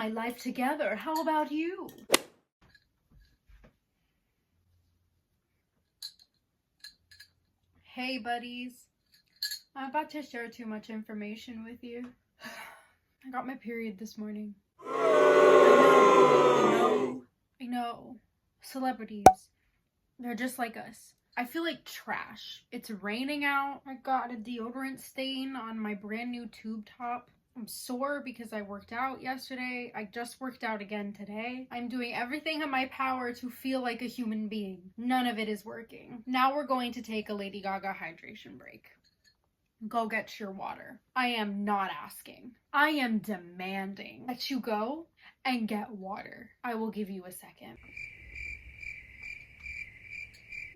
my life together. How about you? Hey buddies, I'm about to share too much information with you. I got my period this morning. I know. Celebrities, they're just like us. I feel like trash. It's raining out. I got a deodorant stain on my brand new tube top. I'm sore because I worked out yesterday. I just worked out again today. I'm doing everything in my power to feel like a human being. None of it is working. Now we're going to take a Lady Gaga hydration break. Go get your water. I am not asking. I am demanding that you go and get water. I will give you a second.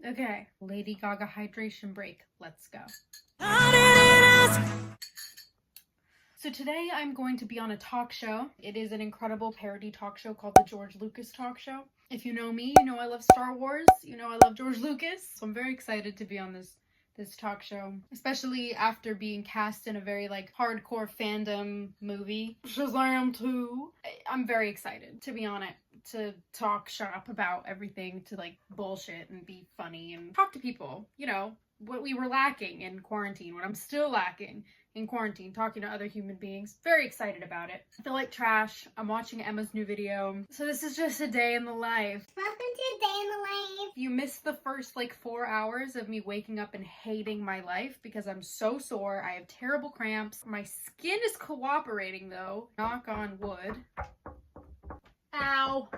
Okay, Lady Gaga hydration break. Let's go. So today I'm going to be on a talk show. It is an incredible parody talk show called the George Lucas Talk Show. If you know me, you know I love Star Wars. You know I love George Lucas. So I'm very excited to be on this talk show, especially after being cast in a very hardcore fandom movie, Shazam 2. I'm very excited to be on it, to talk shop about everything, to bullshit and be funny and talk to people, you know, what we were lacking in quarantine, what I'm still lacking in quarantine, talking to other human beings. Very excited about it. I feel like trash. I'm watching Emma's new video. So this is just a day in the life. Welcome to a day in the life. You missed the first 4 hours of me waking up and hating my life because I'm so sore. I have terrible cramps. My skin is cooperating though. Knock on wood. Ow.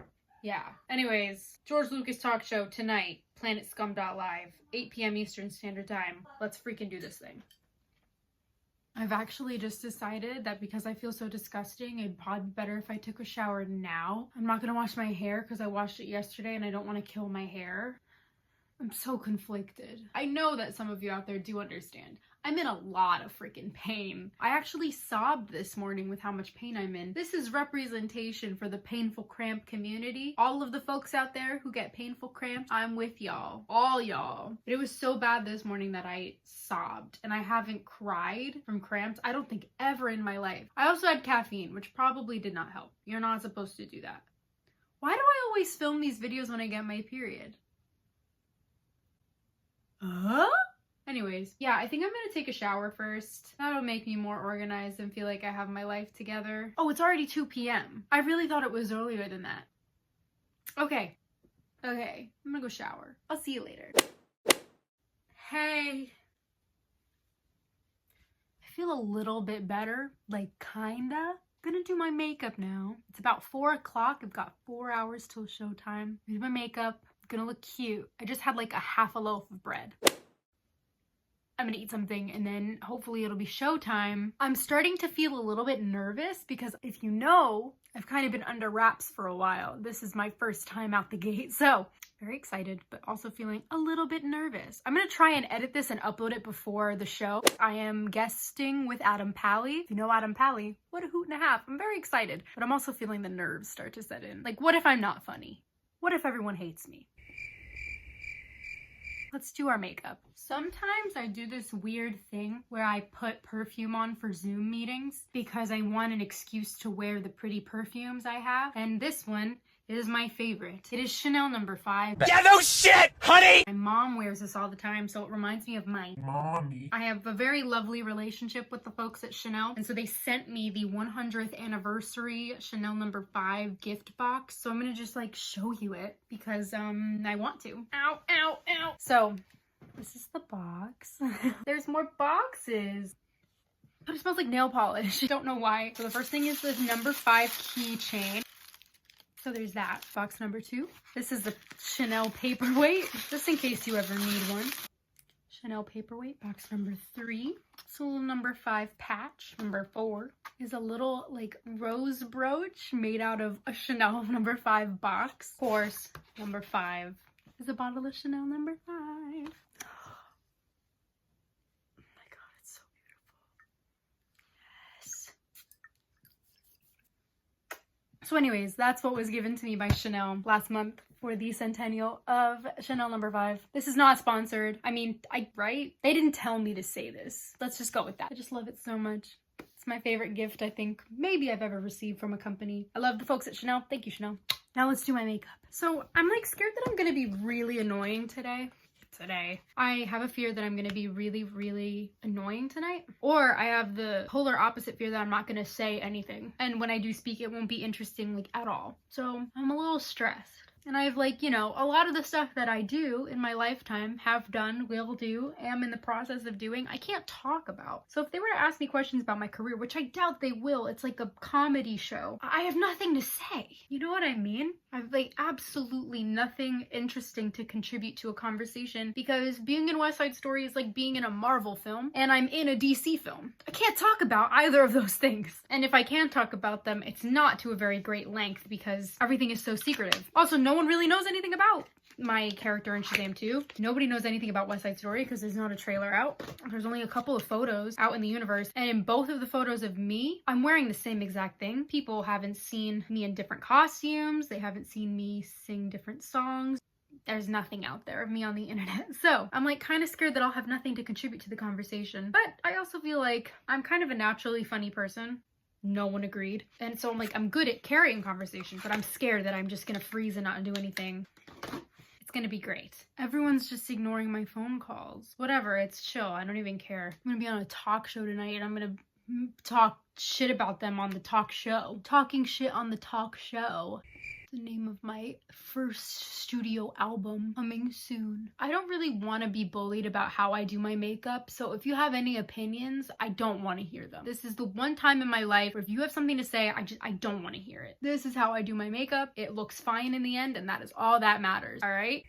Yeah. Anyways, George Lucas Talk Show tonight, planetscum.live, 8 p.m. Eastern Standard Time. Let's freaking do this thing. I've actually just decided that because I feel so disgusting, it'd probably be better if I took a shower now. I'm not gonna wash my hair because I washed it yesterday and I don't want to kill my hair. I'm so conflicted. I know that some of you out there do understand. I'm in a lot of freaking pain. I actually sobbed this morning with how much pain I'm in. This is representation for the painful cramp community. All of the folks out there who get painful cramps, I'm with y'all. All y'all. But it was so bad this morning that I sobbed, and I haven't cried from cramps, I don't think, ever in my life. I also had caffeine, which probably did not help. You're not supposed to do that. Why do I always film these videos when I get my period? Anyways, yeah, I think I'm gonna take a shower first. That'll make me more organized and feel like I have my life together. Oh, it's already 2 p.m. I really thought it was earlier than that. Okay, I'm gonna go shower. I'll see you later. Hey. I feel a little bit better, kinda. Gonna do my makeup now. It's about 4 o'clock. I've got 4 hours till showtime. Do my makeup. Gonna look cute. I just had a half a loaf of bread. I'm gonna eat something and then hopefully it'll be showtime. I'm starting to feel a little bit nervous because, if you know, I've kind of been under wraps for a while. This is my first time out the gate, so very excited, but also feeling a little bit nervous. I'm gonna try and edit this and upload it before the show. I am guesting with Adam Pally. If you know Adam Pally, what a hoot and a half. I'm very excited, but I'm also feeling the nerves start to set in. What if I'm not funny? What if everyone hates me? Let's do our makeup. Sometimes I do this weird thing where I put perfume on for Zoom meetings because I want an excuse to wear the pretty perfumes I have. And this one is my favorite. It is Chanel No. 5. Yeah, no shit, honey! My mom wears this all the time, so it reminds me of my mommy. I have a very lovely relationship with the folks at Chanel, and so they sent me the 100th anniversary Chanel No. 5 gift box. So I'm gonna just show you it because I want to. Ow, ow, ow. So this is the box. There's more boxes. But it smells like nail polish. I don't know why. So the first thing is this No. 5 keychain. So there's that. Box number 2. This is the Chanel paperweight, just in case you ever need one. Chanel paperweight. Box number 3. It's a little No. 5 patch. Number 4 is a little rose brooch made out of a Chanel No. 5 box. Of course, number 5 is a bottle of Chanel No. 5. So anyways, that's what was given to me by Chanel last month for the centennial of Chanel No. 5. This is not sponsored. I mean, right? They didn't tell me to say this. Let's just go with that. I just love it so much. It It's my favorite gift I think maybe I've ever received from a company. I love the folks at Chanel. Thank you, Chanel. Now let's do my makeup. So I'm like scared that I'm gonna be really annoying today. I have a fear that I'm gonna be really, really annoying tonight. Or I have the polar opposite fear that I'm not gonna say anything. And when I do speak, it won't be interesting like at all. So I'm a little stressed. And I've like, you know, a lot of the stuff that I do in my lifetime, have done, will do, am in the process of doing, I can't talk about. So if they were to ask me questions about my career, which I doubt they will, it's like a comedy show, I have nothing to say. You know what I mean? I've like absolutely nothing interesting to contribute to a conversation because being in West Side Story is like being in a Marvel film and I'm in a DC film. I can't talk about either of those things. And if I can talk about them, it's not to a very great length because everything is so secretive. Also, no one really knows anything about my character in Shazam 2. Nobody knows anything about West Side Story because there's not a trailer out. There's only a couple of photos out in the universe, and in both of the photos of me, I'm wearing the same exact thing. People haven't seen me in different costumes. They haven't seen me sing different songs. There's nothing out there of me on the internet. So I'm like kind of scared that I'll have nothing to contribute to the conversation. But I also feel like I'm kind of a naturally funny person. No one agreed. And so I'm like, I'm good at carrying conversation, but I'm scared that I'm just gonna freeze and not do anything. It's gonna be great. Everyone's just ignoring my phone calls. Whatever, it's chill. I don't even care. I'm gonna be on a talk show tonight and I'm gonna talk shit about them on the talk show. Talking shit on the talk show. The name of my first studio album coming soon. I don't really want to be bullied about how I do my makeup, so if you have any opinions, I don't want to hear them. This is the one time in my life where if you have something to say, I don't want to hear it. This is how I do my makeup. It looks fine in the end, and that is all that matters. All right?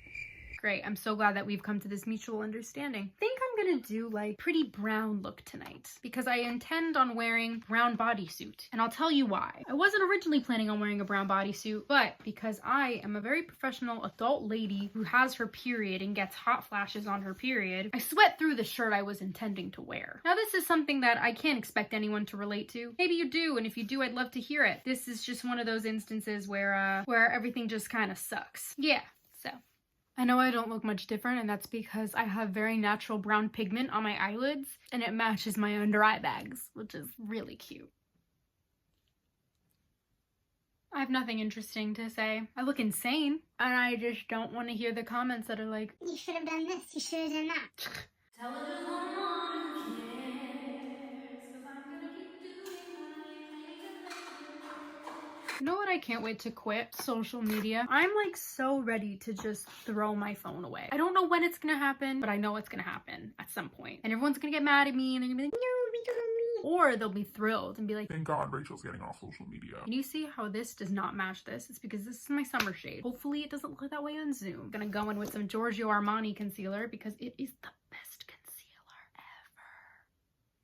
Great. I'm so glad that we've come to this mutual understanding. I think I'm gonna do like pretty brown look tonight because I intend on wearing brown bodysuit, and I'll tell you why. I wasn't originally planning on wearing a brown bodysuit, but because I am a very professional adult lady who has her period and gets hot flashes on her period, I sweat through the shirt I was intending to wear. Now this is something that I can't expect anyone to relate to. Maybe you do, and if you do, I'd love to hear it. This is just one of those instances where everything just kind of sucks. Yeah, so. I know I don't look much different, and that's because I have very natural brown pigment on my eyelids, and it matches my under eye bags, which is really cute. I have nothing interesting to say. I look insane, and I just don't want to hear the comments that are like, You should have done this. You should have done that. tell it to someone who cares, 'cause I'm gonna keep doing my makeup. You know what I can't wait to quit? Social media. I'm like so ready to just throw my phone away. I don't know when it's gonna happen, but I know it's gonna happen at some point. And everyone's gonna get mad at me and they're gonna be like, no, we don't me. Or they'll be thrilled and be like, thank God Rachel's getting off social media. can you see how this does not match this? It's because this is my summer shade. Hopefully it doesn't look that way on Zoom. I'm gonna go in with some Giorgio Armani concealer because it is the best concealer ever.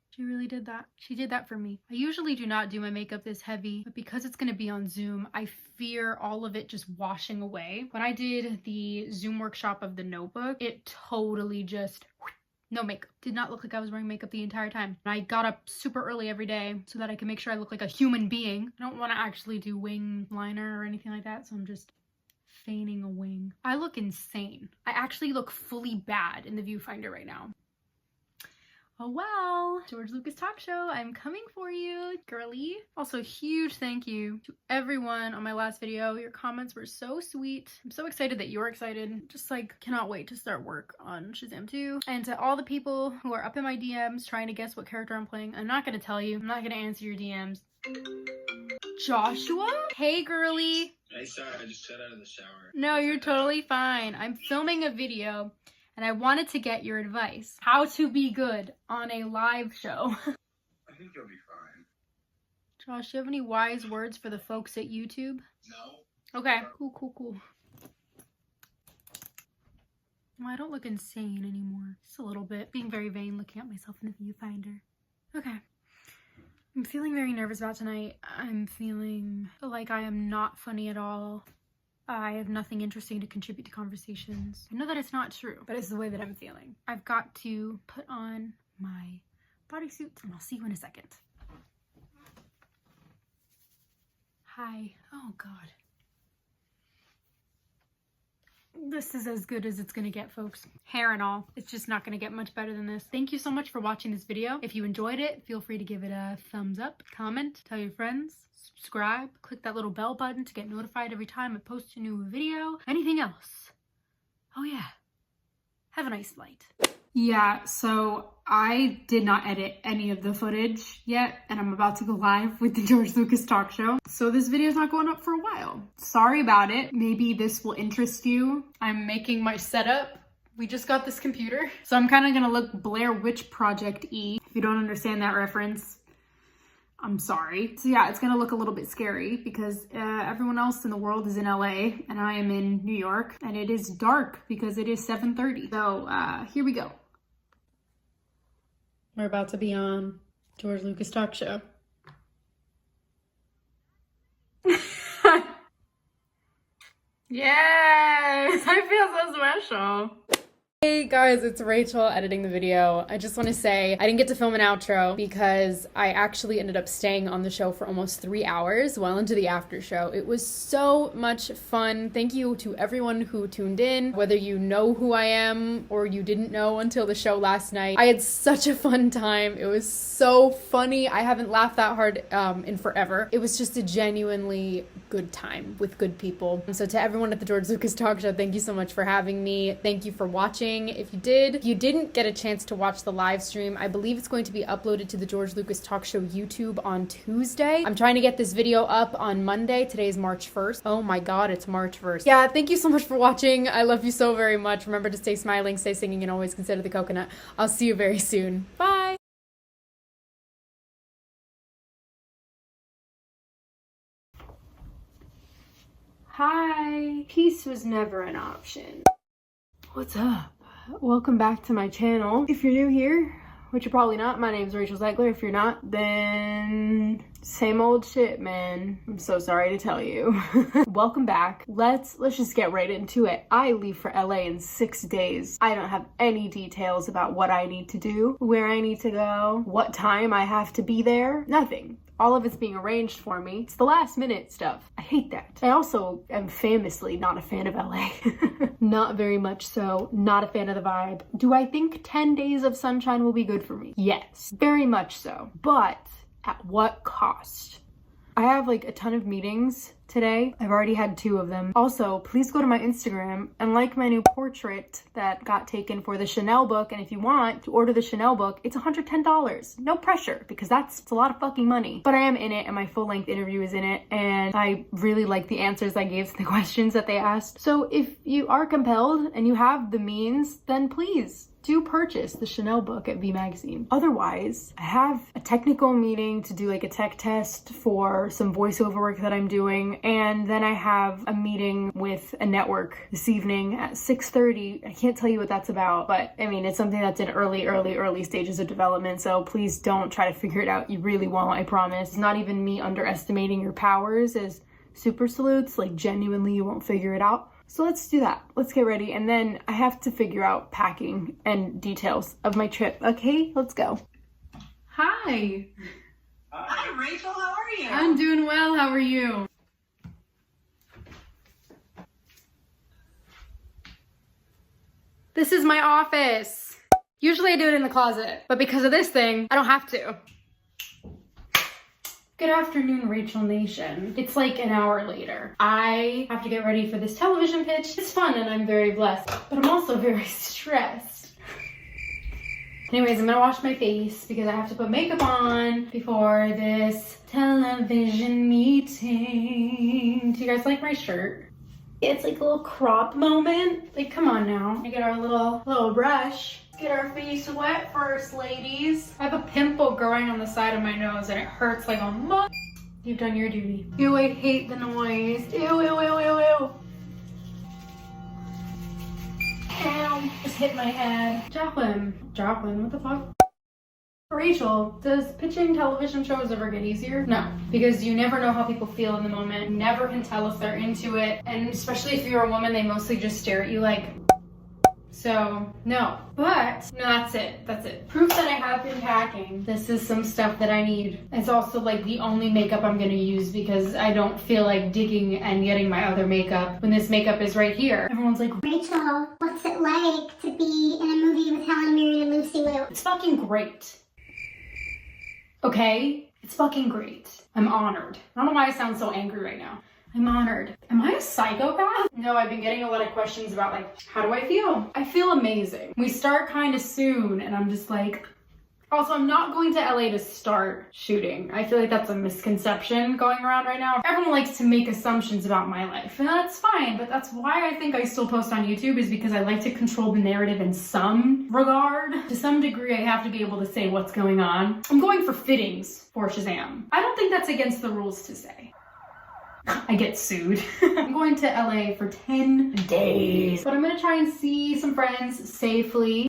She really did that. She did that for me. I usually do not do my makeup this heavy, but because it's gonna be on Zoom, I fear all of it just washing away. When I did the Zoom workshop of The Notebook, it totally just, no makeup. Did not look like I was wearing makeup the entire time. I got up super early every day so that I can make sure I look like a human being. I don't want to actually do wing liner or anything like that, so I'm just feigning a wing. I look insane. I actually look fully bad in the viewfinder right now. Oh well, George Lucas Talk Show, I'm coming for you, girly. Also, huge thank you to everyone on my last video. Your comments were so sweet. I'm so excited that you're excited. Just like cannot wait to start work on Shazam 2. And to all the people who are up in my DMs trying to guess what character I'm playing, I'm not gonna tell you. I'm not gonna answer your DMs. Joshua? Hey, girly. Hey, sorry, I just got out of the shower. No, you're totally fine. I'm filming a video and I wanted to get your advice. How to be good on a live show. I think you'll be fine. Josh, do you have any wise words for the folks at YouTube? No? Okay, cool. Well, I don't look insane anymore. Just a little bit. Being very vain looking at myself in the viewfinder. Okay. I'm feeling very nervous about tonight. I'm feeling like I am not funny at all. I have nothing interesting to contribute to conversations. I know that it's not true, but it's the way that I'm feeling. I've got to put on my bodysuit and I'll see you in a second. Hi. Oh God. This is as good as it's gonna get, folks. Hair and all. It's just not gonna get much better than this. Thank you so much for watching this video. If you enjoyed it, feel free to give it a thumbs up, comment, tell your friends, subscribe, click that little bell button to get notified every time I post a new video. Anything else? Oh yeah. Have a nice flight. Yeah, so I did not edit any of the footage yet, and I'm about to go live with the George Lucas talk show. So this video is not going up for a while. Sorry about it. Maybe this will interest you. I'm making my setup. We just got this computer. So I'm kind of gonna look Blair Witch Project-y. If you don't understand that reference, I'm sorry. So yeah, it's gonna look a little bit scary because everyone else in the world is in LA and I am in New York, and it is dark because it is 7:30. So here we go. We're about to be on George Lucas Talk Show. Yes, I feel so special. Hey guys, it's Rachel editing the video. I just want to say I didn't get to film an outro because I actually ended up staying on the show for almost 3 hours well into the after show. It was so much fun. Thank you to everyone who tuned in, whether you know who I am or you didn't know until the show last night. I had such a fun time. It was so funny. I haven't laughed that hard in forever. It was just a genuinely good time with good people. And so to everyone at the George Lucas Talk Show, thank you so much for having me. Thank you for watching. If you didn't get a chance to watch the live stream, I believe it's going to be uploaded to the George Lucas Talk Show YouTube on Tuesday. I'm trying to get this video up on Monday. Today is March 1st. Oh my god, it's March 1st. Yeah, thank you so much for watching. I love you so very much. Remember to stay smiling, stay singing, and always consider the coconut. I'll see you very soon. Bye! Hi! Peace was never an option. What's up? Welcome back to my channel. If you're new here, which you're probably not, my name's Rachel Zegler. If you're not, then same old shit, man. I'm so sorry to tell you. Welcome back. Let's just get right into it. I leave for LA in 6 days. I don't have any details about what I need to do, where I need to go, what time I have to be there. Nothing. All of it's being arranged for me. It's the last minute stuff. I hate that. I also am famously not a fan of LA. Not very much so. Not a fan of the vibe. Do I think 10 days of sunshine will be good for me? Yes, very much so. But at what cost? I have like a ton of meetings today. I've already had 2 of them. Also, please go to my Instagram and like my new portrait that got taken for the Chanel book. And if you want to order the Chanel book, it's $110. No pressure, because that's a lot of fucking money. But I am in it and my full length interview is in it. And I really like the answers I gave to the questions that they asked. So if you are compelled and you have the means, then please do purchase the Chanel book at V Magazine. Otherwise, I have a technical meeting to do like a tech test for some voiceover work that I'm doing, and then I have a meeting with a network this evening at 6:30. I can't tell you what that's about, but I mean, it's something that's in early stages of development, so please don't try to figure it out. You really won't, I promise. It's not even me underestimating your powers as super salutes, like genuinely you won't figure it out. So let's do that. Let's get ready. And then I have to figure out packing and details of my trip. Okay, let's go. Hi. Hi, Rachel. How are you? I'm doing well. How are you? This is my office. Usually I do it in the closet, but because of this thing, I don't have to. Good afternoon, Rachel Nation. It's like an hour later. I have to get ready for this television pitch. It's fun and I'm very blessed, but I'm also very stressed. Anyways, I'm gonna wash my face because I have to put makeup on before this television meeting. Do you guys like my shirt? It's like a little crop moment. Like, come on now. I get our little brush. Get our face wet first, ladies. I have a pimple growing on the side of my nose and it hurts like a mug. You've done your duty. Ew, I hate the noise. Ew, ew, ew, ew, ew. Ow, just hit my head. Jocelyn, what the fuck? Rachel, does pitching television shows ever get easier? No, because you never know how people feel in the moment. You never can tell if they're into it. And especially if you're a woman, they mostly just stare at you like, So, no. But, no, that's it. That's it. Proof that I have been packing. This is some stuff that I need. It's also like the only makeup I'm gonna use because I don't feel like digging and getting my other makeup when this makeup is right here. Everyone's like, Rachel, what's it like to be in a movie with Helen Mirren and Lucy Liu? it's fucking great. Okay? It's fucking great. I'm honored. I don't know why I sound so angry right now. I'm honored. Am I a psychopath? No, I've been getting a lot of questions about like, how do I feel? I feel amazing. We start kind of soon and I'm just like, also I'm not going to LA to start shooting. I feel like that's a misconception going around right now. Everyone likes to make assumptions about my life and that's fine, but that's why I think I still post on YouTube is because I like to control the narrative in some regard. To some degree, I have to be able to say what's going on. I'm going for fittings for Shazam. I don't think that's against the rules to say. I get sued. I'm going to LA for 10 days. But I'm gonna try and see some friends safely.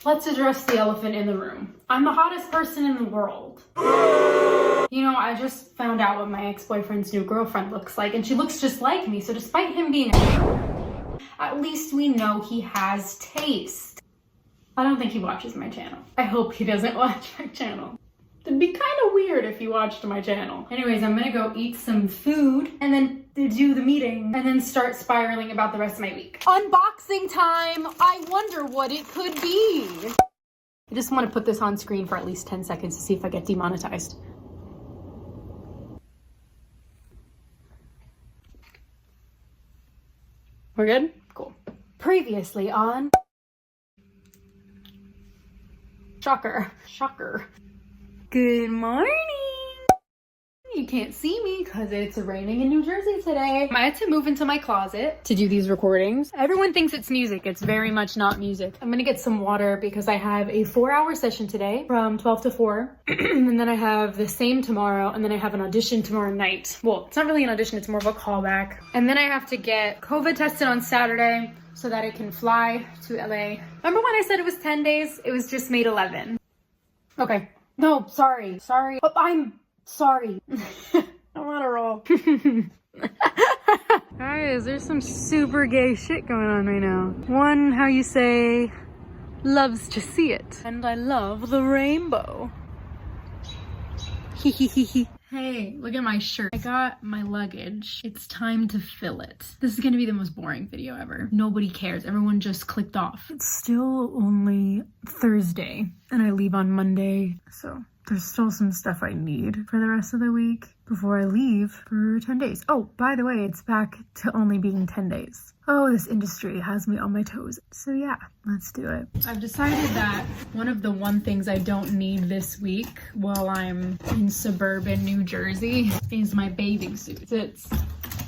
Let's address the elephant in the room. I'm the hottest person in the world. You know, I just found out what my ex-boyfriend's new girlfriend looks like, and she looks just like me, so despite him being at least we know he has taste. I don't think he watches my channel. I hope he doesn't watch my channel. It'd be kind of weird if you watched my channel. Anyways, I'm gonna go eat some food and then do the meeting and then start spiraling about the rest of my week. Unboxing time! I wonder what it could be. I just want to put this on screen for at least 10 seconds to see if I get demonetized. We're good? Cool. Previously on... Shocker. Shocker. Good morning! You can't see me because it's raining in New Jersey today. I had to move into my closet to do these recordings. Everyone thinks it's music. It's very much not music. I'm gonna get some water because I have a 4-hour session today from 12 to 4. And then I have the same tomorrow. And then I have an audition tomorrow night. Well, it's not really an audition. It's more of a callback. And then I have to get COVID tested on Saturday so that I can fly to LA. Remember when I said it was 10 days? It was just made 11. Okay. No, sorry. Oh, I'm sorry. I'm on a roll. Guys, there's some super gay shit going on right now. One, how you say, loves to see it. And I love the rainbow. Hey, look at my shirt. I got my luggage. It's time to fill it. This is gonna be the most boring video ever. Nobody cares. Everyone just clicked off. It's still only Thursday and I leave on Monday, so there's still some stuff I need for the rest of the week before I leave for 10 days. Oh, by the way, it's back to only being 10 days. Oh, this industry has me on my toes. So yeah, let's do it. I've decided that one of the things I don't need this week while I'm in suburban New Jersey is my bathing suit. It's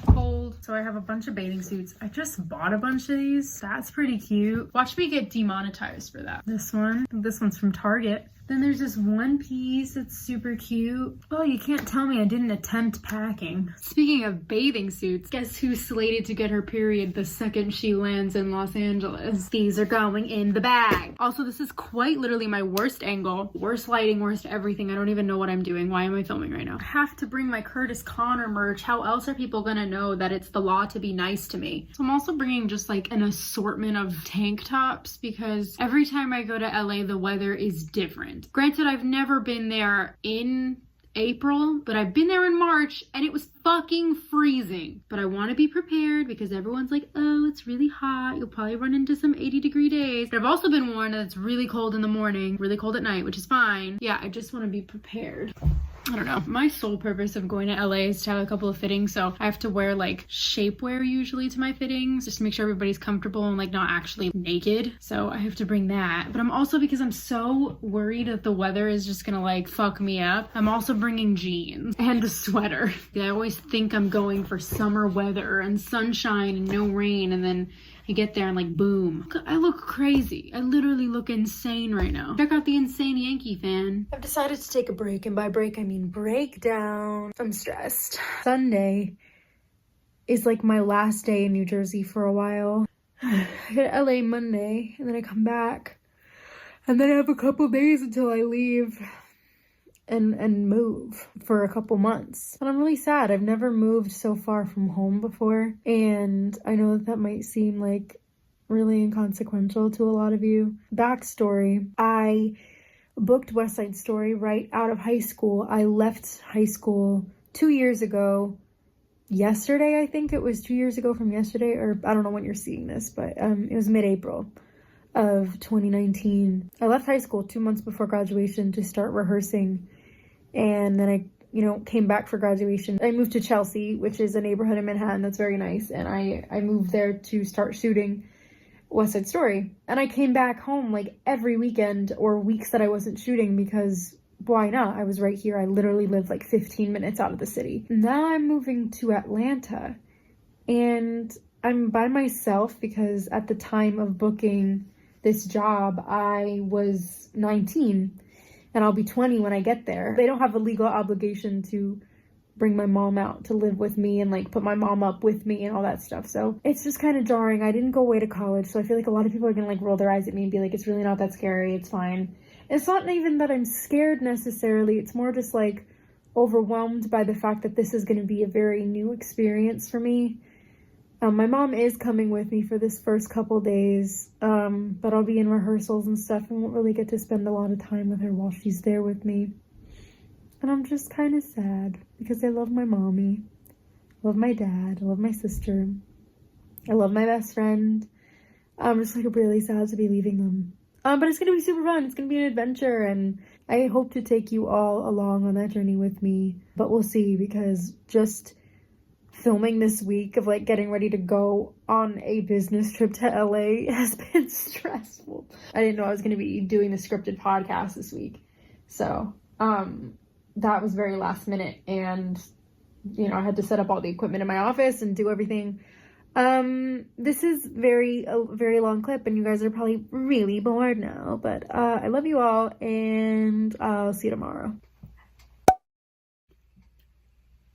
cold, so I have a bunch of bathing suits. I just bought a bunch of these. That's pretty cute. Watch me get demonetized for that. This one's from Target. Then there's this one piece that's super cute. Oh, you can't tell me I didn't attempt packing. Speaking of bathing suits, guess who's slated to get her period the second she lands in Los Angeles? These are going in the bag. Also, this is quite literally my worst angle, worst lighting, worst everything. I don't even know what I'm doing. Why am I filming right now? I have to bring my Curtis Connor merch. How else are people gonna know that it's the law to be nice to me? So I'm also bringing just like an assortment of tank tops because every time I go to LA, the weather is different. Granted, I've never been there in April, but I've been there in March and it was fucking freezing. But I want to be prepared because everyone's like, oh, it's really hot. You'll probably run into some 80-degree days. But I've also been warned that it's really cold in the morning, really cold at night, which is fine. Yeah, I just want to be prepared. I don't know. My sole purpose of going to LA is to have a couple of fittings, so I have to wear like shapewear usually to my fittings just to make sure everybody's comfortable and like not actually naked. So I have to bring that. But I'm also, because I'm so worried that the weather is just gonna like fuck me up, I'm also bringing jeans and a sweater. I always think I'm going for summer weather and sunshine and no rain, and then I get there and like, boom. I look crazy. I literally look insane right now. Check out the insane Yankee fan. I've decided to take a break, and by break, I mean breakdown. I'm stressed. Sunday is like my last day in New Jersey for a while. I get to LA Monday, and then I come back. And then I have a couple days until I leave and move for a couple months. And I'm really sad. I've never moved so far from home before. And I know that might seem like really inconsequential to a lot of you. Backstory, I booked West Side Story right out of high school. I left high school 2 years ago. Yesterday, I think it was 2 years ago from yesterday, or I don't know when you're seeing this, but it was mid-April of 2019. I left high school 2 months before graduation to start rehearsing, and then I came back for graduation. I moved to Chelsea, which is a neighborhood in Manhattan that's very nice, and I moved there to start shooting West Side Story. And I came back home like every weekend or weeks that I wasn't shooting because why not? I was right here. I literally lived like 15 minutes out of the city. Now I'm moving to Atlanta, and I'm by myself because at the time of booking this job, I was 19. And I'll be 20 when I get there. They don't have a legal obligation to bring my mom out to live with me and like put my mom up with me and all that stuff. So it's just kind of jarring. I didn't go away to college, so I feel like a lot of people are gonna like roll their eyes at me and be like, it's really not that scary, it's fine. It's not even that I'm scared necessarily, it's more just like overwhelmed by the fact that this is gonna be a very new experience for me. My mom is coming with me for this first couple days, but I'll be in rehearsals and stuff and won't really get to spend a lot of time with her while she's there with me. And I'm just kind of sad because I love my mommy, I love my dad, I love my sister, I love my best friend. I'm just like really sad to be leaving them. But it's gonna be super fun, it's gonna be an adventure, and I hope to take you all along on that journey with me. But we'll see, because just filming this week of like getting ready to go on a business trip to LA has been stressful. I didn't know I was going to be doing the scripted podcast this week. So, that was very last minute, and I had to set up all the equipment in my office and do everything. This is a very long clip, and you guys are probably really bored now, but I love you all, and I'll see you tomorrow.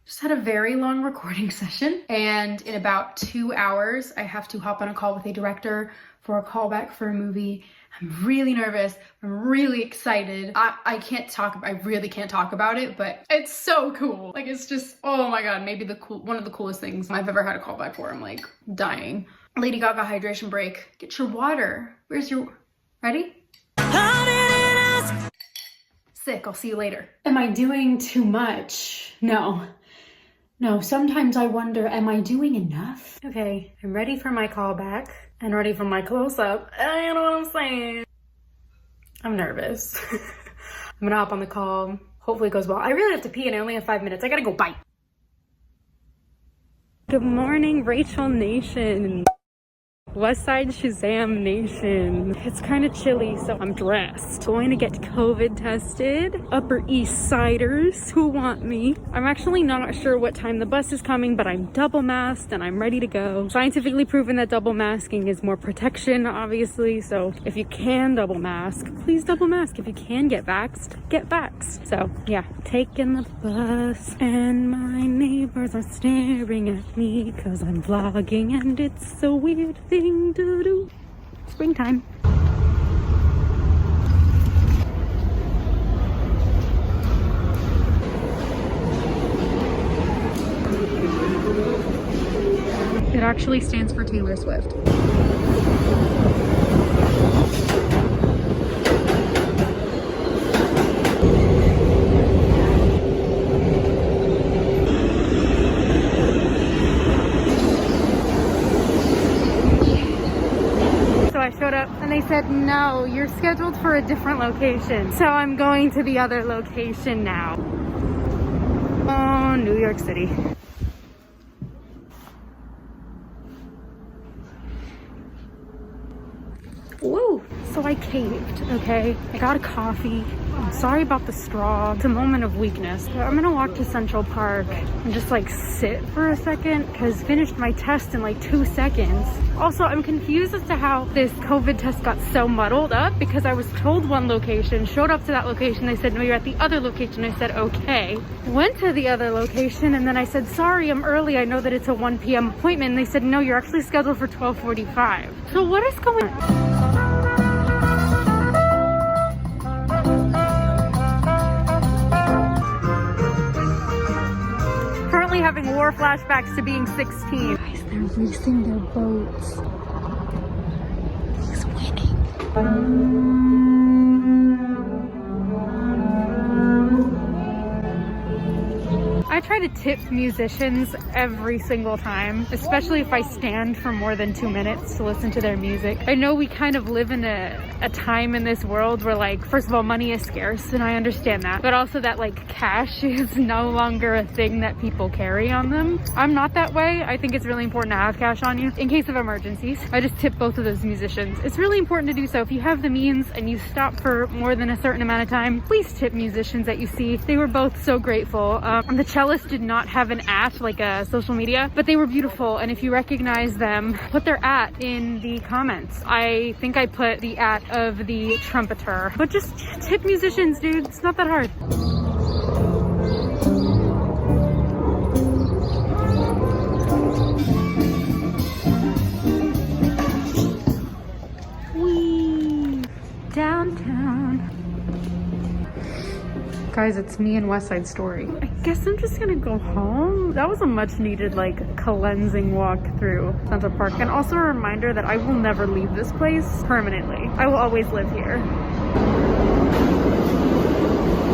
Just had a very long recording session, and in about 2 hours, I have to hop on a call with a director for a callback for a movie. I'm really nervous. I'm really excited. I really can't talk about it, but it's so cool. Like, it's just, oh my God, maybe one of the coolest things I've ever had a callback for. I'm like dying. Lady Gaga hydration break. Get your water. Ready? Sick, I'll see you later. Am I doing too much? No, sometimes I wonder, am I doing enough? Okay, I'm ready for my callback and ready for my close-up. You know what I'm saying? I'm nervous. I'm gonna hop on the call. Hopefully it goes well. I really have to pee and I only have 5 minutes. I gotta go, bye. Good morning, Rachel Nation. West Side Shazam Nation. It's kind of chilly, so I'm dressed. Going to get COVID tested. Upper East Siders who want me. I'm actually not sure what time the bus is coming, but I'm double masked and I'm ready to go. Scientifically proven that double masking is more protection, obviously. So if you can double mask, please double mask. If you can get vaxxed, get vaxxed. So yeah, taking the bus and my neighbors are staring at me because I'm vlogging and it's a weird thing to do. Springtime. It actually stands for Taylor Swift. I showed up and they said, no, you're scheduled for a different location. So I'm going to the other location now. Oh, New York City. Woo! So I caved, okay? I got a coffee. I'm sorry about the straw. It's a moment of weakness. But I'm gonna walk to Central Park and just like sit for a second because finished my test in like 2 seconds. Also, I'm confused as to how this COVID test got so muddled up because I was told one location, showed up to that location, they said, no, you're at the other location. I said, okay. Went to the other location and then I said, sorry, I'm early. I know that it's a 1 p.m. appointment. And they said, no, you're actually scheduled for 12:45. So what is going on? Having war flashbacks to being 16. Guys, they're racing their boats. I try to tip musicians every single time, especially if I stand for more than 2 minutes to listen to their music. I know we kind of live in a time in this world where, like, first of all, money is scarce, and I understand that, but also that, like, cash is no longer a thing that people carry on them. I'm not that way. I think it's really important to have cash on you in case of emergencies. I just tip both of those musicians. It's really important to do so. If you have the means and you stop for more than a certain amount of time, please tip musicians that you see. They were both so grateful. The cellist did not have an at, like a social media, but they were beautiful, and if you recognize them, put their at in the comments. I think I put the at of the trumpeter, but just tip musicians, dude. It's not that hard. Whee! Downtown. Guys, it's me and West Side Story. I guess I'm just gonna go home. That was a much needed, like, cleansing walk through Central Park, and also a reminder that I will never leave this place permanently. I will always live here.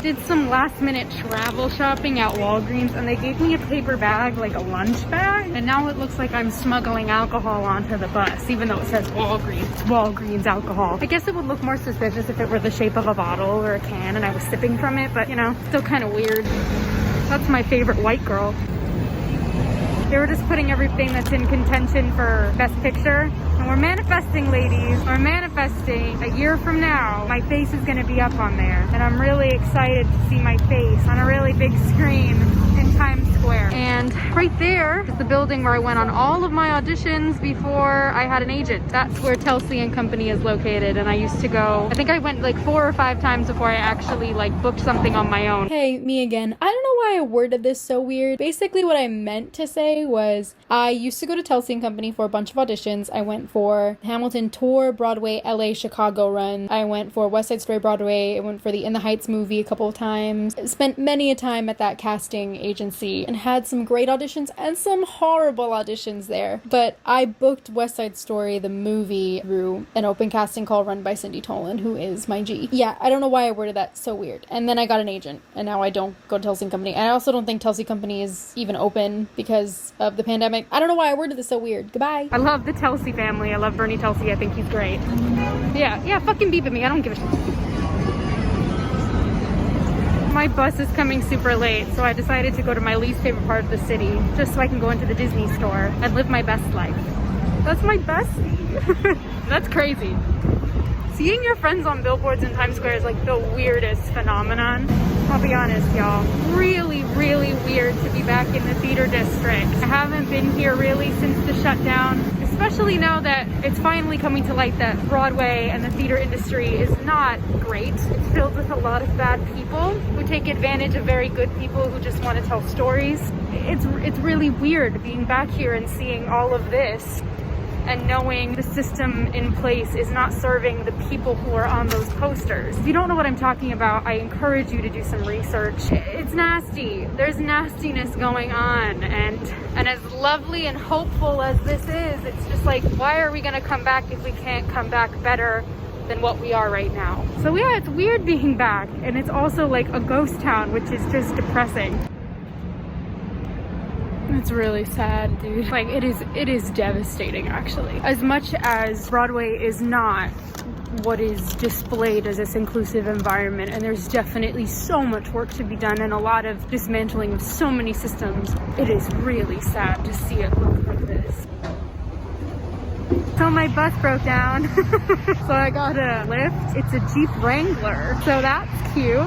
Did some last minute travel shopping at Walgreens, and they gave me a paper bag, like a lunch bag, and now it looks like I'm smuggling alcohol onto the bus, even though it says Walgreens. Walgreens alcohol. I guess it would look more suspicious if it were the shape of a bottle or a can and I was sipping from it, but you know, still kind of weird. That's my favorite white girl. They were just putting everything that's in contention for Best Picture. And we're manifesting, ladies. We're manifesting. A year from now, my face is gonna be up on there. And I'm really excited to see my face on a really big screen in Times Square. And right there is the building where I went on all of my auditions before I had an agent. That's where Telsey and Company is located. And I used to go, I think I went like 4 or 5 times before I actually like booked something on my own. Hey, me again. I don't know why I worded this so weird. Basically what I meant to say was I used to go to Telsey and Company for a bunch of auditions. I went for Hamilton tour, Broadway, LA, Chicago run. I went for West Side Story Broadway. I went for the In the Heights movie a couple of times. Spent many a time at that casting agency and had some great auditions and some horrible auditions there. But I booked West Side Story, the movie, through an open casting call run by Cindy Tolan, who is my G. Yeah, I don't know why I worded that so weird. And then I got an agent, and now I don't go to Telsey and Company. And I also don't think Telsey Company is even open because of the pandemic. I don't know why I worded this so weird. Goodbye. I love the Telsey family. I love Bernie Telsey. I think he's great. Yeah, fucking beep at me. I don't give a shit. My bus is coming super late, so I decided to go to my least favorite part of the city just so I can go into the Disney store and live my best life. That's my bestie. That's crazy. Seeing your friends on billboards in Times Square is like the weirdest phenomenon. I'll be honest, y'all. Really, really weird to be back in the theater district. I haven't been here really since the shutdown, especially now that it's finally coming to light that Broadway and the theater industry is not great. It's filled with a lot of bad people who take advantage of very good people who just want to tell stories. It's really weird being back here and seeing all of this and knowing the system in place is not serving the people who are on those posters. If you don't know what I'm talking about, I encourage you to do some research. It's nasty. There's nastiness going on, and as lovely and hopeful as this is, it's just like, why are we gonna come back if we can't come back better than what we are right now? So yeah, it's weird being back, and it's also like a ghost town, which is just depressing. It's really sad, dude. Like, it is devastating, actually. As much as Broadway is not what is displayed as this inclusive environment, and there's definitely so much work to be done and a lot of dismantling of so many systems, it is really sad to see it look like this. So my bus broke down, so I got a lift. It's a Jeep Wrangler, so that's cute.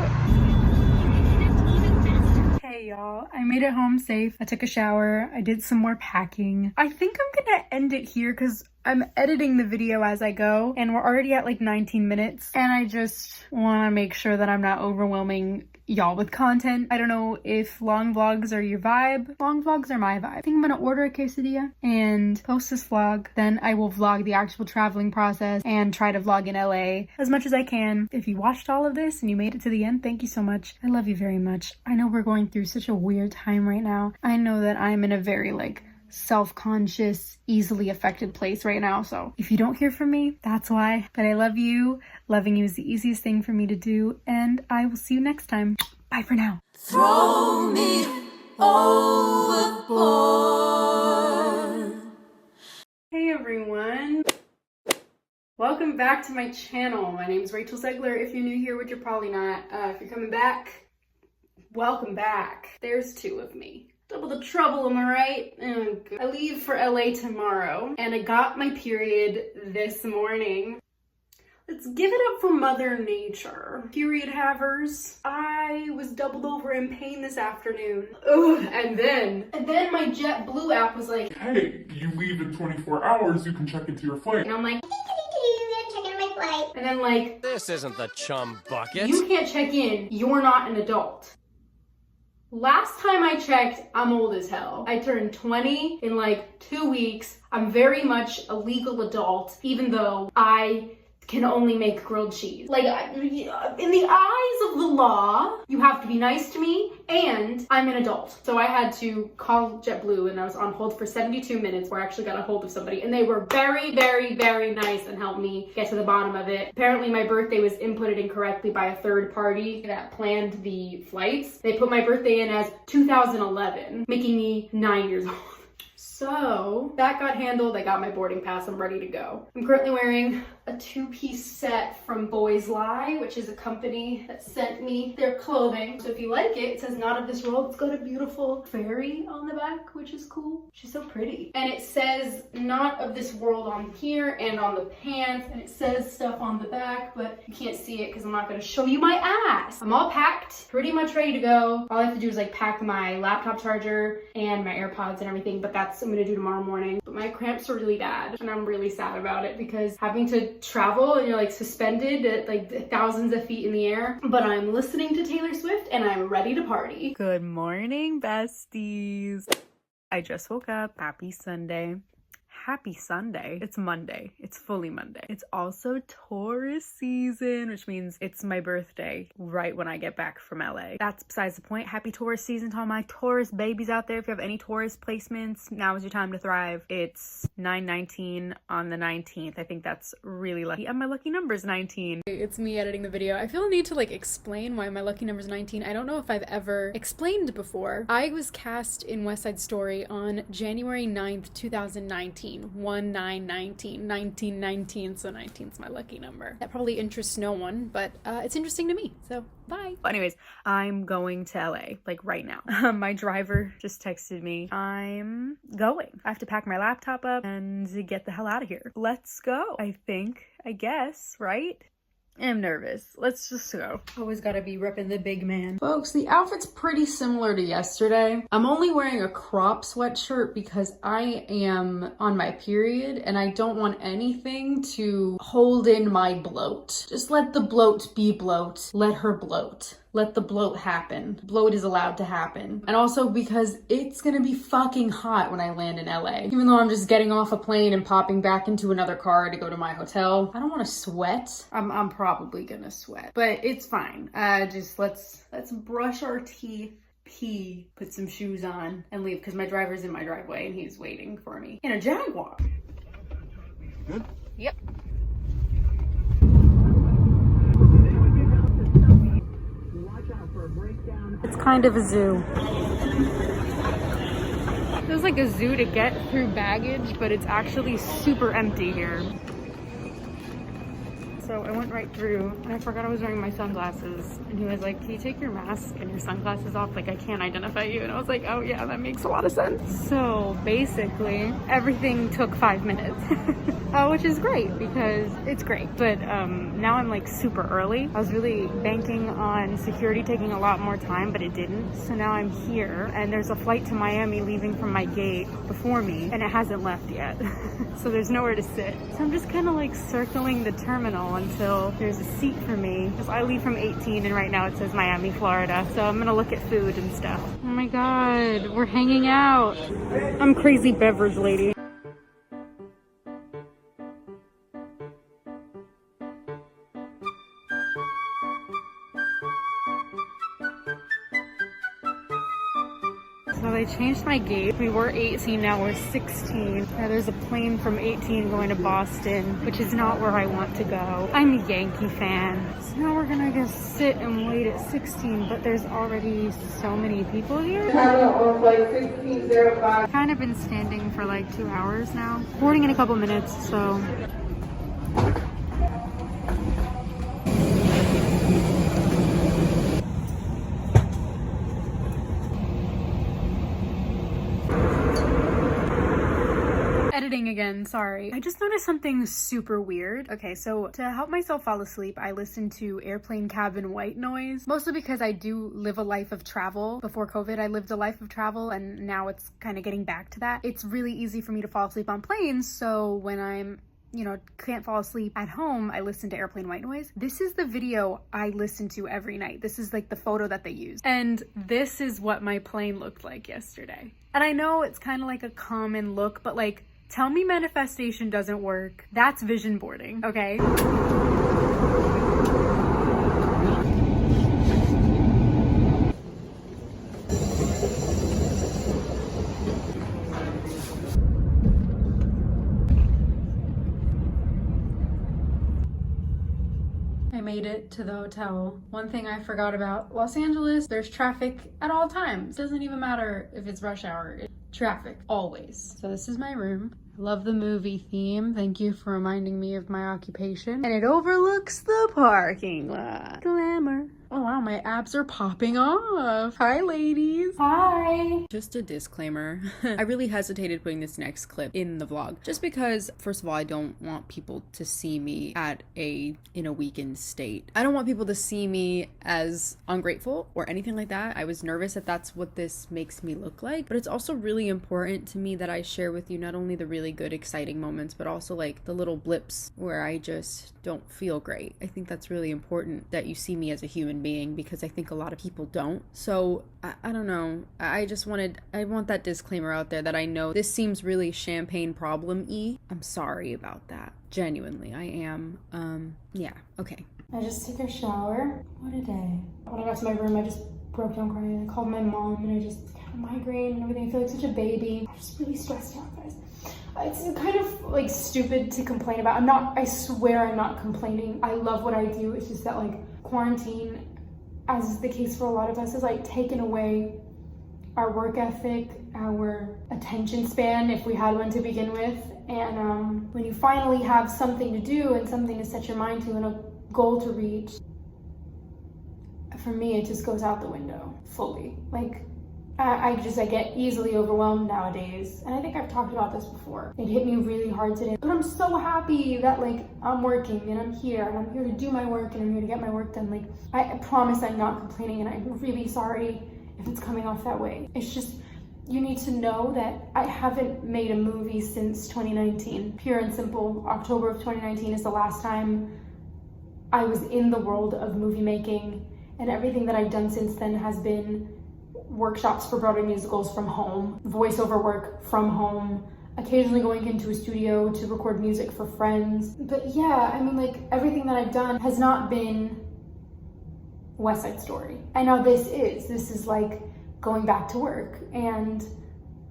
Y'all, I made it home safe. I took a shower. I did some more packing. I think I'm gonna end it here because I'm editing the video as I go, and we're already at like 19 minutes, and I just want to make sure that I'm not overwhelming y'all with content. I don't know if long vlogs are your vibe. Long vlogs are my vibe. I think I'm gonna order a quesadilla and post this vlog. Then I will vlog the actual traveling process and try to vlog in LA as much as I can. If you watched all of this and you made it to the end, thank you so much. I love you very much. I know we're going through such a weird time right now. I know that I'm in a very like self-conscious, easily affected place right now. So if you don't hear from me, that's why. But I love you. Loving you is the easiest thing for me to do. And I will see you next time. Bye for now. Throw me overboard. Hey everyone. Welcome back to my channel. My name is Rachel Zegler. If you're new here, which you're probably not, if you're coming back, welcome back. There's two of me. Double the trouble, am I right? I leave for LA tomorrow, and I got my period this morning. Let's give it up for Mother Nature. Period havers. I was doubled over in pain this afternoon. Ugh, and then my JetBlue app was like, Hey, you leave in 24 hours, you can check into your flight. and I'm like, Checking on my flight. and then like, This isn't the chum bucket. you can't check in, you're not an adult. Last time I checked, I'm old as hell. I turned 20 in like 2 weeks. I'm very much a legal adult, even though I can only make grilled cheese. Like, in the eyes of the law, you have to be nice to me, and I'm an adult. So I had to call JetBlue, and I was on hold for 72 minutes where I actually got a hold of somebody, and they were very, very, very nice and helped me get to the bottom of it. Apparently my birthday was inputted incorrectly by a third party that planned the flights. They put my birthday in as 2011, making me 9 years old. So that got handled. I got my boarding pass. I'm ready to go. I'm currently wearing a two-piece set from Boys Lie, which is a company that sent me their clothing. So if you like it, it says Not of This World. It's got a beautiful fairy on the back, which is cool. She's so pretty. And it says Not of This World on here and on the pants, and it says stuff on the back, but you can't see it because I'm not going to show you my ass. I'm all packed, pretty much ready to go. All I have to do is like pack my laptop charger and my AirPods and everything, but that's I'm gonna do tomorrow morning. But my cramps are really bad, and I'm really sad about it because having to travel and you're like suspended at like thousands of feet in the air. But I'm listening to Taylor Swift and I'm ready to party. Good morning, besties. I just woke up. Happy Sunday. Happy Sunday. It's Monday. It's fully Monday. It's also Taurus season, which means it's my birthday right when I get back from LA. That's besides the point. Happy Taurus season to all my Taurus babies out there. If you have any Taurus placements, now is your time to thrive. It's 9/19 on the 19th. I think that's really lucky. And my lucky number is 19. It's me editing the video. I feel a need to like explain why my lucky number is 19. I don't know if I've ever explained before. I was cast in West Side Story on January 9th, 2019. 1919, so 19's my lucky number. That probably interests no one, but it's interesting to me, so bye. Well, anyways, I'm going to LA, like right now. My driver just texted me. I'm going. I have to pack my laptop up and get the hell out of here. Let's go, I guess, right? I'm nervous. Let's just go. Always gotta be repping the big man. Folks, the outfit's pretty similar to yesterday. I'm only wearing a crop sweatshirt because I am on my period and I don't want anything to hold in my bloat. Just let the bloat be bloat. Let her bloat. Let the bloat happen. Bloat is allowed to happen. And also because it's gonna be fucking hot when I land in LA. Even though I'm just getting off a plane and popping back into another car to go to my hotel, I don't wanna sweat. I'm probably gonna sweat, but it's fine. Just let's brush our teeth, pee, put some shoes on, and leave because my driver's in my driveway and he's waiting for me in a Jaguar. Good? Yep. It's kind of a zoo. Feels like a zoo to get through baggage, but it's actually super empty here. So I went right through and I forgot I was wearing my sunglasses, and he was like, can you take your mask and your sunglasses off? Like, I can't identify you. And I was like, oh yeah, that makes a lot of sense. So basically everything took 5 minutes, which is great because it's great. But now I'm like super early. I was really banking on security taking a lot more time, but it didn't. So now I'm here and there's a flight to Miami leaving from my gate before me and it hasn't left yet. So there's nowhere to sit. So I'm just kind of like circling the terminal until there's a seat for me, because I leave from 18 and right now it says Miami, Florida. So I'm gonna look at food and stuff. Oh my god, we're hanging out. I'm crazy beverage lady. So they changed my gate. We were 18, now we're 16. Now there's a plane from 18 going to Boston, which is not where I want to go. I'm a Yankee fan. So now we're gonna just sit and wait at 16, but there's already so many people here. Kind of been standing for like 2 hours now. Boarding in a couple minutes, so. Editing again, sorry. I just noticed something super weird. Okay, so to help myself fall asleep, I listen to airplane cabin white noise, mostly because I do live a life of travel. Before COVID, I lived a life of travel, and now it's kind of getting back to that. It's really easy for me to fall asleep on planes, so when I'm can't fall asleep at home, I listen to airplane white noise. This is the video I listen to every night. This is like the photo that they use. And this is what my plane looked like yesterday. And I know it's kind of like a common look, but like, tell me manifestation doesn't work. That's vision boarding, okay? I made it to the hotel. One thing I forgot about Los Angeles, there's traffic at all times. Doesn't even matter if it's rush hour. Traffic, always. So this is my room. I love the movie theme. Thank you for reminding me of my occupation. And it overlooks the parking lot. Glamour. Oh wow, my abs are popping off. Hi ladies. Hi. Just a disclaimer, I really hesitated putting this next clip in the vlog just because, first of all, I don't want people to see me in a weakened state. I don't want people to see me as ungrateful or anything like that. I was nervous that that's what this makes me look like, but it's also really important to me that I share with you not only the really good, exciting moments, but also like the little blips where I just don't feel great. I think that's really important that you see me as a human being, because I think a lot of people don't. So I don't know. I want that disclaimer out there that I know this seems really champagne problem-y. I'm sorry about that. Genuinely, I am. Yeah, okay. I just took a shower. What a day. When I got to my room, I just broke down crying. I called my mom and I just had a migraine and everything. I feel like such a baby. I'm just really stressed out, guys. It's kind of like stupid to complain about. I swear I'm not complaining. I love what I do. It's just that like quarantine, as is the case for a lot of us, is like taken away our work ethic, our attention span, if we had one to begin with. And when you finally have something to do and something to set your mind to and a goal to reach, for me, it just goes out the window fully. Like, I get easily overwhelmed nowadays, and I think I've talked about this before. It hit me really hard today, but I'm so happy that like I'm working and I'm here and I'm here to do my work and I'm here to get my work done. Like, I promise I'm not complaining, and I'm really sorry if it's coming off that way. It's just, you need to know that I haven't made a movie since 2019. Pure and simple, October of 2019 is the last time I was in the world of movie making, and everything that I've done since then has been workshops for Broadway musicals from home, voiceover work from home, occasionally going into a studio to record music for friends. But yeah, I mean, like, everything that I've done has not been West Side Story. I know this is like going back to work, and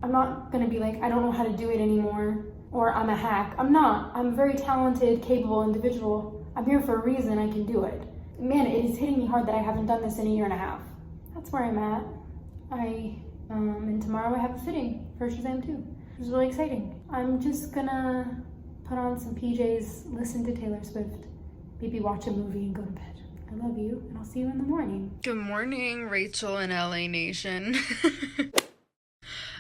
I'm not gonna be like, I don't know how to do it anymore, or I'm a hack. I'm not. I'm a very talented, capable individual. I'm here for a reason. I can do it. Man, it is hitting me hard that I haven't done this in a year and a half. That's where I'm at. And tomorrow I have a fitting for Shazam 2, which is really exciting. I'm just gonna put on some PJs, listen to Taylor Swift, maybe watch a movie and go to bed. I love you, and I'll see you in the morning. Good morning, Rachel and LA Nation.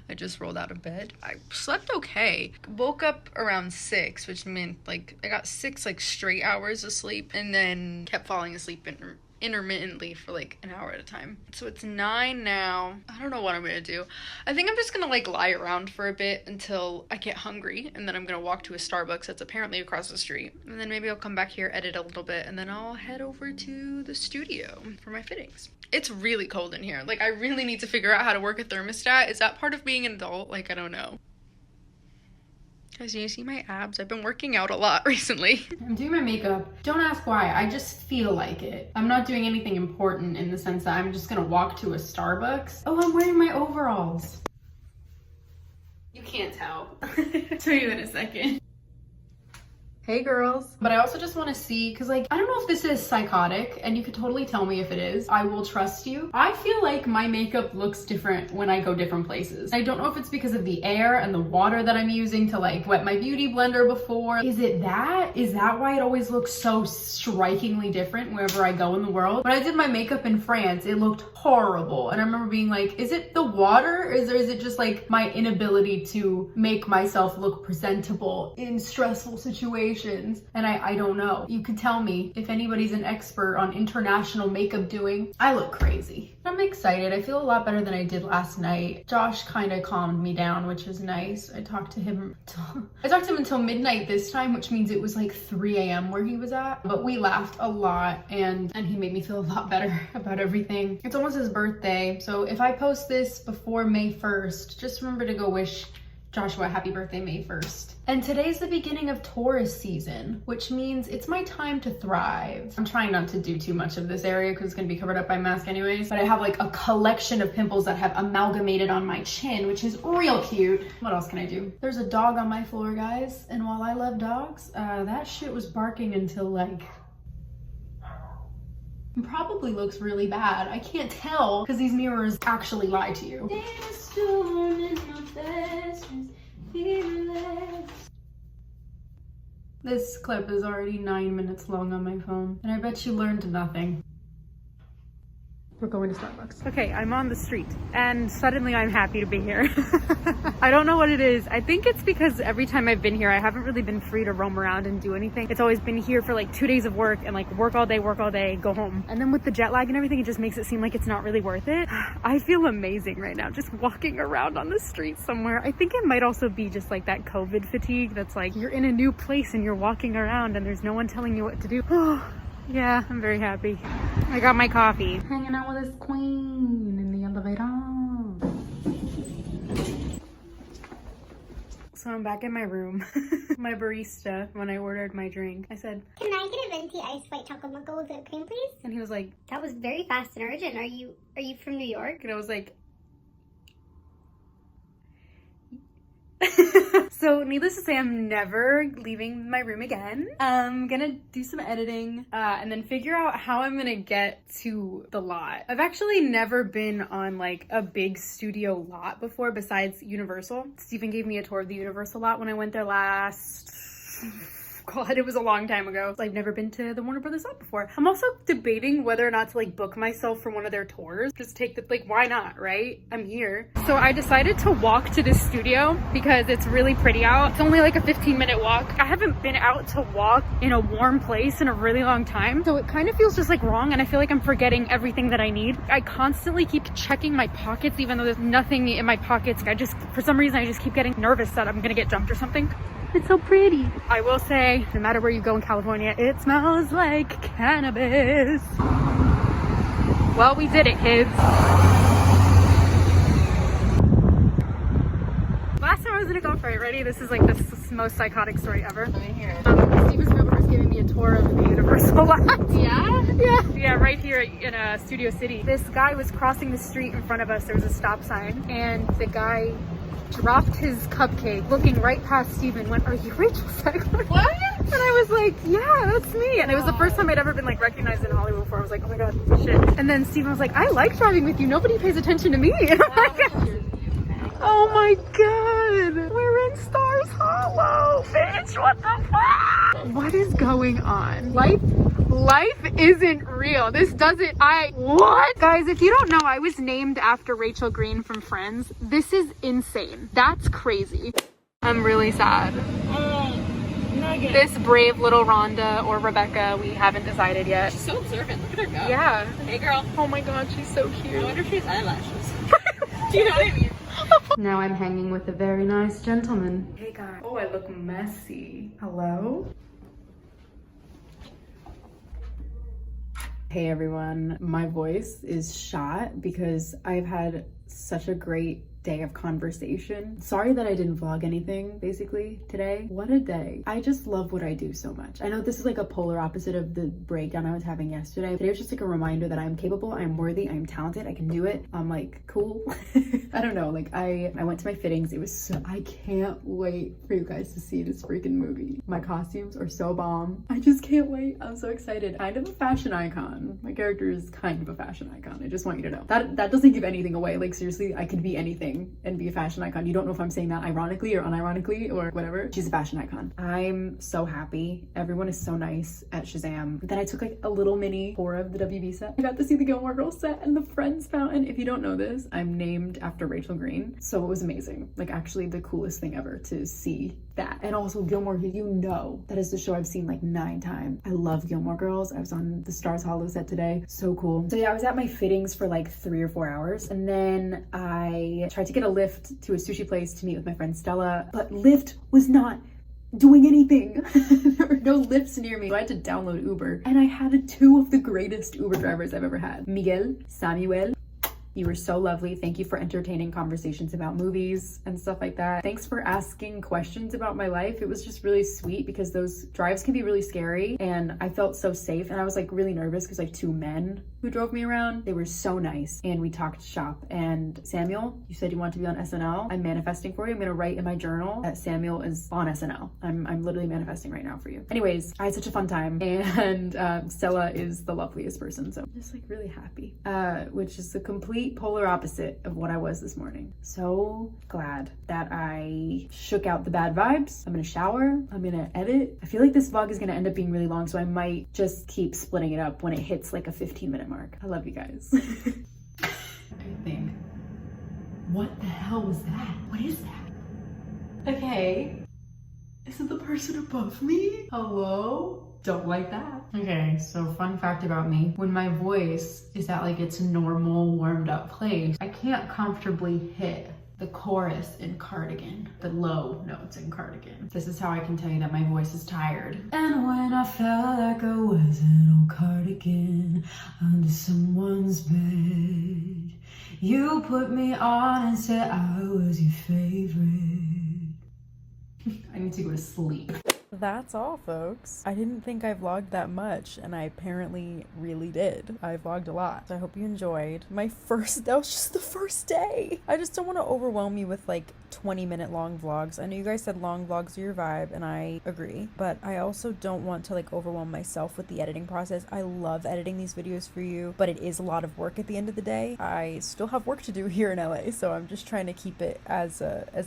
I just rolled out of bed. I slept okay. Woke up around 6, which meant like I got 6 like straight hours of sleep, and then kept falling asleep intermittently for like an hour at a time. So it's 9 now. I don't know what I'm gonna do. I think I'm just gonna like lie around for a bit until I get hungry, and then I'm gonna walk to a Starbucks that's apparently across the street, and then maybe I'll come back here, edit a little bit, and then I'll head over to the studio for my fittings. It's really cold in here. Like, I really need to figure out how to work a thermostat. Is that part of being an adult? Like, I don't know. Guys, you see my abs? I've been working out a lot recently. I'm doing my makeup. Don't ask why, I just feel like it. I'm not doing anything important in the sense that I'm just gonna walk to a Starbucks. Oh, I'm wearing my overalls. You can't tell. Show you in a second. Hey girls. But I also just want to see, because like, I don't know if this is psychotic, and you could totally tell me if it is. I will trust you. I feel like my makeup looks different when I go different places. I don't know if it's because of the air and the water that I'm using to like wet my beauty blender before. Is it that? Is that why it always looks so strikingly different wherever I go in the world? When I did my makeup in France, it looked horrible. And I remember being like, is it the water? Or is it just like my inability to make myself look presentable in stressful situations? And I don't know. You could tell me if anybody's an expert on international makeup doing. I look crazy. I'm excited. I feel a lot better than I did last night. Josh kind of calmed me down, which is nice. I talked to him until midnight this time, which means it was like 3 a.m. where he was at. But we laughed a lot and he made me feel a lot better about everything. It's almost his birthday. So if I post this before May 1st, just remember to go wish Joshua happy birthday May 1st. And today's the beginning of Taurus season, which means it's my time to thrive. I'm trying not to do too much of this area because it's gonna be covered up by mask anyways, but I have like a collection of pimples that have amalgamated on my chin, which is real cute. What else can I do? There's a dog on my floor, guys, and while I love dogs, that shit was barking until like, it probably looks really bad. I can't tell because these mirrors actually lie to you. This clip is already 9 minutes long on my phone, and I bet you learned nothing. We're going to Starbucks. Okay, I'm on the street and suddenly I'm happy to be here. I don't know what it is. I think it's because every time I've been here, I haven't really been free to roam around and do anything. It's always been here for like 2 days of work and like work all day, go home. And then with the jet lag and everything, it just makes it seem like it's not really worth it. I feel amazing right now, just walking around on the street somewhere. I think it might also be just like that COVID fatigue that's like, you're in a new place and you're walking around and there's no one telling you what to do. Yeah, I'm very happy. I got my coffee. Hanging out with this queen in the elevator. So I'm back in my room. My barista, when I ordered my drink, I said, Can I get a venti iced white chocolate mocha with whipped cream, please? and he was like, That was very fast and urgent. Are you from New York? and I was like, so needless to say, I'm never leaving my room again. I'm gonna do some editing and then figure out how I'm gonna get to the lot. I've actually never been on like a big studio lot before besides Universal. Stephen gave me a tour of the Universal lot when I went there last... God, it was a long time ago. I've never been to the Warner Brothers lot before. I'm also debating whether or not to like book myself for one of their tours. Just take the, like, why not, right? I'm here. So I decided to walk to this studio because it's really pretty out. It's only like a 15-minute walk. I haven't been out to walk in a warm place in a really long time. So it kind of feels just like wrong and I feel like I'm forgetting everything that I need. I constantly keep checking my pockets even though there's nothing in my pockets. For some reason, I just keep getting nervous that I'm gonna get jumped or something. It's so pretty. I will say, no matter where you go in California, it smells like cannabis. Well, we did it, kids. Last time I was in a golf cart, ready? This is like the most psychotic story ever. Let me hear it. Steven Spielberg was giving me a tour of the Universal lot. Yeah? Yeah, right here in Studio City. This guy was crossing the street in front of us. There was a stop sign, and the guy dropped his cupcake, looking right past Steven, went, "Are you Rachel Zegler?" What? And I was like, yeah, that's me. And it was the first time I'd ever been like recognized in Hollywood before. I was like, oh my God, shit. And then Steven was like, I like driving with you. Nobody pays attention to me. And I'm like, oh my God. We're in Stars Hollow, bitch. What the fuck? What is going on? Life isn't real. This doesn't, what? Guys, if you don't know, I was named after Rachel Green from Friends. This is insane. That's crazy. I'm really sad. This brave little Rhonda or Rebecca, we haven't decided yet. She's so observant. Look at her go. Yeah. Hey, girl. Oh my God, she's so cute. I wonder if she has eyelashes. Do you know what I mean? Now I'm hanging with a very nice gentleman. Hey guys. Oh, I look messy. Hello? Hey everyone, my voice is shot because I've had such a great day of conversation. Sorry that I didn't vlog anything basically today. What a day. I just love what I do so much. I know this is like a polar opposite of the breakdown I was having yesterday. Today was just like a reminder that I'm capable, I'm worthy, I'm talented, I can do it. I'm like, cool. I don't know, like I went to my fittings. It was so, I can't wait for you guys to see this freaking movie. My costumes are so bomb. I just can't wait. I'm so excited. Kind of a fashion icon. My character is kind of a fashion icon. I just want you to know. That doesn't give anything away. Like seriously, I could be anything and be a fashion icon. You don't know if I'm saying that ironically or unironically or whatever. She's a fashion icon. I'm so happy. Everyone is so nice at Shazam. Then I took like a little mini tour of the WB set. I got to see the Gilmore Girls set and the Friends fountain. If you don't know this, I'm named after Rachel Green. So it was amazing. Like actually the coolest thing ever to see that. And also Gilmore, you know, that is the show I've seen like 9 times. I love Gilmore Girls. I was on the Stars Hollow set today. So cool. So yeah, I was at my fittings for like 3 or 4 hours. And then I tried to get a lift to a sushi place to meet with my friend Stella, but Lyft was not doing anything. There were no lifts near me. So I had to download Uber. And I had 2 of the greatest Uber drivers I've ever had. Miguel, Samuel. You were so lovely. Thank you for entertaining conversations about movies and stuff like that. Thanks for asking questions about my life. It was just really sweet because those drives can be really scary and I felt so safe, and I was like really nervous because like 2 men who drove me around, they were so nice and we talked shop. And Samuel, you said you want to be on SNL. I'm manifesting for you. I'm gonna write in my journal that Samuel is on SNL. I'm literally manifesting right now for you. Anyways, I had such a fun time, and Stella is the loveliest person, so I'm just like really happy, which is the complete polar opposite of what I was this morning. So glad that I shook out the bad vibes. I'm gonna shower, I'm gonna edit. I feel like this vlog is gonna end up being really long, so I might just keep splitting it up when it hits like a 15-minute mark. I love you guys. I think, what the hell was that? What is that? Okay, is it the person above me? Hello? Don't like that. Okay, so fun fact about me. When my voice is at like its normal warmed up place, I can't comfortably hit the chorus in Cardigan, the low notes in Cardigan. This is how I can tell you that my voice is tired. And when I felt like I was an old cardigan under someone's bed, you put me on and said I was your favorite. I need to go to sleep. That's all, folks. I didn't think I vlogged that much, and I apparently really did. I vlogged a lot, so I hope you enjoyed. That was just the first day. I just don't want to overwhelm you with like 20-minute long vlogs. I know you guys said long vlogs are your vibe, and I agree, but I also don't want to like overwhelm myself with the editing process. I love editing these videos for you, but it is a lot of work at the end of the day. I still have work to do here in LA, so I'm just trying to keep it as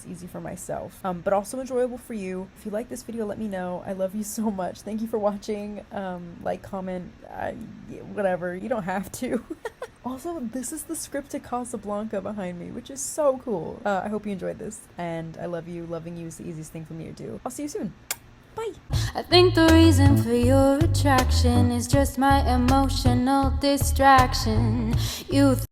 easy for myself, but also enjoyable for you. If you like this video, let me know. I love you so much. Thank you for watching. Like, comment, whatever. You don't have to. Also, this is the script to Casablanca behind me, which is so cool. I hope you enjoyed this, and I love you. Loving you is the easiest thing for me to do. I'll see you soon. Bye. I think the reason for your attraction is just my emotional distraction. You